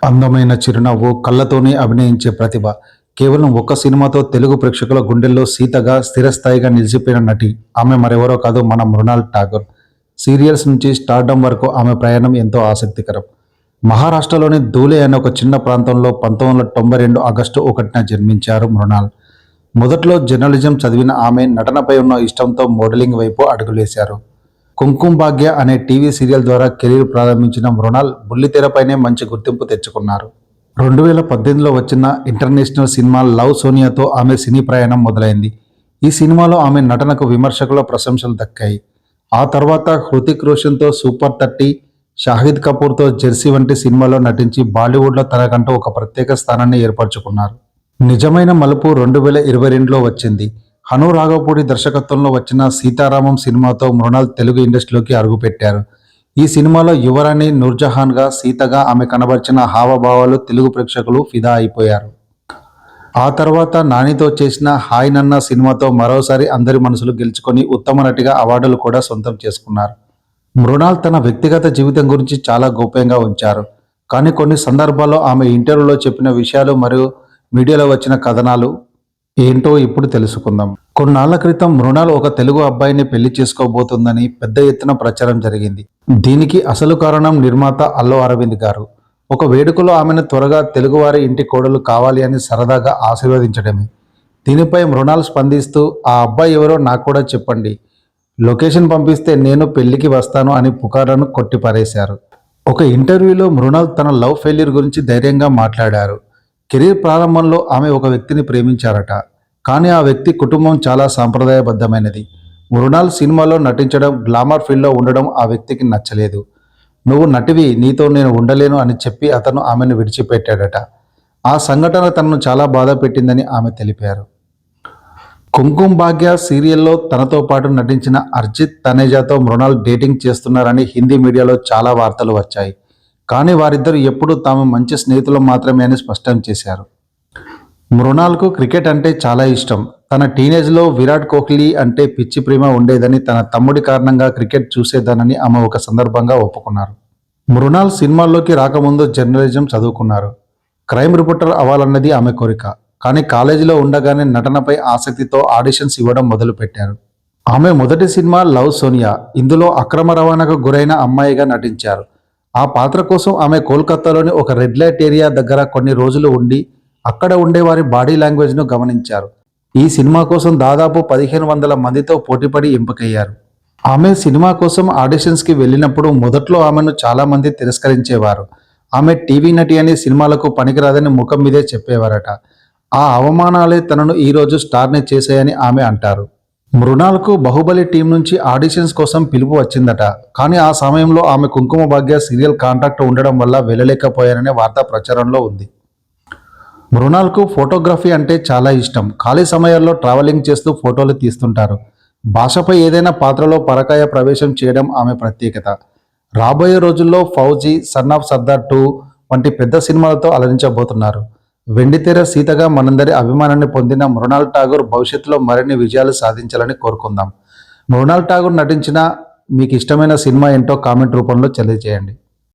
అందమైన చిరునవ్వు, కళ్ళతోనే అభినయించే ప్రతిభ. కేవలం ఒక్క సినిమాతో తెలుగు ప్రేక్షకుల గుండెల్లో సీతగా, స్థిరస్థాయిగా నిలిచిపోయిన నటి. ఆమె మరెవరో కాదు, మన మృణాల్ ఠాగూర్. సీరియల్స్ నుంచి స్టార్డమ్ వరకు ఆమె ప్రయాణం ఎంతో ఆసక్తికరం. మహారాష్ట్రలోని ధూలే అనే ఒక చిన్న ప్రాంతంలో 1992 ఆగస్టు 1న జన్మించారు మృణాల్. మొదట్లో జర్నలిజం చదివిన ఆమె నటనపై ఉన్న ఇష్టంతో మోడలింగ్ వైపు అడుగులేశారు. కుంకుమ్ భాగ్య అనే టీవీ సీరియల్ ద్వారా కెరీర్ ప్రారంభించిన మృణాల్ బుల్లితెరపైనే మంచి గుర్తింపు తెచ్చుకున్నారు. 2018లో వచ్చిన ఇంటర్నేషనల్ సినిమా లవ్ సోనియాతో ఆమె సినీ ప్రయాణం మొదలైంది. ఈ సినిమాలో ఆమె నటనకు విమర్శకుల ప్రశంసలు దక్కాయి. ఆ తర్వాత హృతిక్ రోషన్తో సూపర్ 30, షాహిద్ కపూర్తో జెర్సీ వంటి సినిమాల్లో నటించి బాలీవుడ్లో తనకంటూ ఒక ప్రత్యేక స్థానాన్ని ఏర్పరచుకున్నారు. నిజమైన మలుపు 2022లో వచ్చింది. హను రాఘవపూడి దర్శకత్వంలో వచ్చిన సీతారామం సినిమాతో మృణాల్ తెలుగు ఇండస్ట్రీలోకి అడుగుపెట్టారు. ఈ సినిమాలో యువరాణి నూర్జహాన్గా, సీతగా ఆమె కనబరిచిన హావభావాలు తెలుగు ప్రేక్షకులు ఫిదా అయిపోయారు. ఆ తర్వాత నానితో చేసిన హాయ్ నన్న సినిమాతో మరోసారి అందరి మనసులు గెలుచుకొని ఉత్తమ నటిగా అవార్డులు కూడా సొంతం చేసుకున్నారు. మృణాల్ తన వ్యక్తిగత జీవితం గురించి చాలా గోప్యంగా ఉంచారు. కానీ కొన్ని సందర్భాల్లో ఆమె ఇంటర్వ్యూలో చెప్పిన విషయాలు మరియు మీడియాలో వచ్చిన కథనాలు ఏంటో ఇప్పుడు తెలుసుకుందాం. కొన్నాళ్ల క్రితం మృణాల్ ఒక తెలుగు అబ్బాయిని పెళ్లి చేసుకోబోతుందని పెద్ద ఎత్తున ప్రచారం జరిగింది. దీనికి అసలు కారణం నిర్మాత అల్లు అరవింద్ గారు. ఒక వేడుకలో ఆమెను త్వరగా తెలుగువారి ఇంటి కోడలు కావాలి అని సరదాగా ఆశీర్వదించడమే. దీనిపై మృణాల్ స్పందిస్తూ, ఆ అబ్బాయి ఎవరో నాకు కూడా చెప్పండి, లొకేషన్ పంపిస్తే నేను పెళ్లికి వస్తాను అని పుకార్లను కొట్టిపారేశారు. ఒక ఇంటర్వ్యూలో మృణాల్ తన లవ్ ఫెయిల్యూర్ గురించి ధైర్యంగా మాట్లాడారు. కెరీర్ ప్రారంభంలో ఆమె ఒక వ్యక్తిని ప్రేమించారట. కానీ ఆ వ్యక్తి కుటుంబం చాలా సాంప్రదాయబద్ధమైనది. మృణాల్ సినిమాలో నటించడం, గ్లామర్ ఫీల్డ్లో ఉండడం ఆ వ్యక్తికి నచ్చలేదు. నువ్వు నటివి, నీతో నేను ఉండలేను అని చెప్పి అతను ఆమెను విడిచిపెట్టాడట. ఆ సంఘటన తనను చాలా బాధ పెట్టిందని ఆమె తెలిపారు. కుంకుమ్ భాగ్య సీరియల్లో తనతో పాటు నటించిన అర్జిత్ తనేజాతో మృణాల్ డేటింగ్ చేస్తున్నారని హిందీ మీడియాలో చాలా వార్తలు వచ్చాయి. కానీ వారిద్దరూ ఎప్పుడూ తాము మంచి స్నేహితులు మాత్రమే అని స్పష్టం చేశారు. మృణాల్కు క్రికెట్ అంటే చాలా ఇష్టం. తన టీనేజ్లో విరాట్ కోహ్లీ అంటే పిచ్చి ప్రేమ ఉండేదని, తన తమ్ముడి కారణంగా క్రికెట్ చూసేదానని ఆమె ఒక సందర్భంగా ఒప్పుకున్నారు. మృణాల్ సినిమాల్లోకి రాకముందు జర్నలిజం చదువుకున్నారు. క్రైమ్ రిపోర్టర్ అవ్వాలన్నది ఆమె కోరిక. కానీ కాలేజీలో ఉండగానే నటనపై ఆసక్తితో ఆడిషన్స్ ఇవ్వడం మొదలుపెట్టారు. ఆమె మొదటి సినిమా లవ్ సోనియా. ఇందులో అక్రమ రవాణాకు గురైన అమ్మాయిగా నటించారు. ఆ పాత్ర కోసం ఆమె కోల్కతాలోని ఒక రెడ్ లైట్ ఏరియా దగ్గర కొన్ని రోజులు ఉండి అక్కడ ఉండే వారి బాడీ లాంగ్వేజ్ను గమనించారు. ఈ సినిమా కోసం దాదాపు 1500 మందితో పోటీపడి ఎంపికయ్యారు. ఆమె సినిమా కోసం ఆడిషన్స్కి వెళ్ళినప్పుడు మొదట్లో ఆమెను చాలామంది తిరస్కరించేవారు. ఆమె టీవీ నటి అని, సినిమాలకు పనికిరాదని ముఖం మీదే చెప్పేవారట. ఆ అవమానాలే తనను ఈరోజు స్టార్ని చేశాయని ఆమె అంటారు. మృణాల్కు బాహుబలి టీం నుంచి ఆడిషన్స్ కోసం పిలుపు వచ్చిందట. కానీ ఆ సమయంలో ఆమె కుంకుమ భాగ్య సీరియల్ కాంట్రాక్ట్ ఉండడం వల్ల వెళ్ళలేకపోయారనే వార్త ప్రచారంలో ఉంది. మృణాల్కు ఫోటోగ్రఫీ అంటే చాలా ఇష్టం. ఖాళీ సమయాల్లో ట్రావెలింగ్ చేస్తూ ఫోటోలు తీస్తుంటారు. భాషపై ఏదైనా పాత్రలో పరకాయ ప్రవేశం చేయడం ఆమె ప్రత్యేకత. రాబోయే రోజుల్లో ఫౌజీ, సన్ ఆఫ్ సర్దార్ 2 వంటి పెద్ద సినిమాలతో అలరించబోతున్నారు. వెండితెర సీతగా మనందరి అభిమానాన్ని పొందిన మృణాల్ ఠాగూర్ భవిష్యత్తులో మరిన్ని విజయాలు సాధించాలని కోరుకుందాం. మృణాల్ ఠాగూర్ నటించిన మీకు ఇష్టమైన సినిమా ఏంటో కామెంట్ రూపంలో తెలియజేయండి.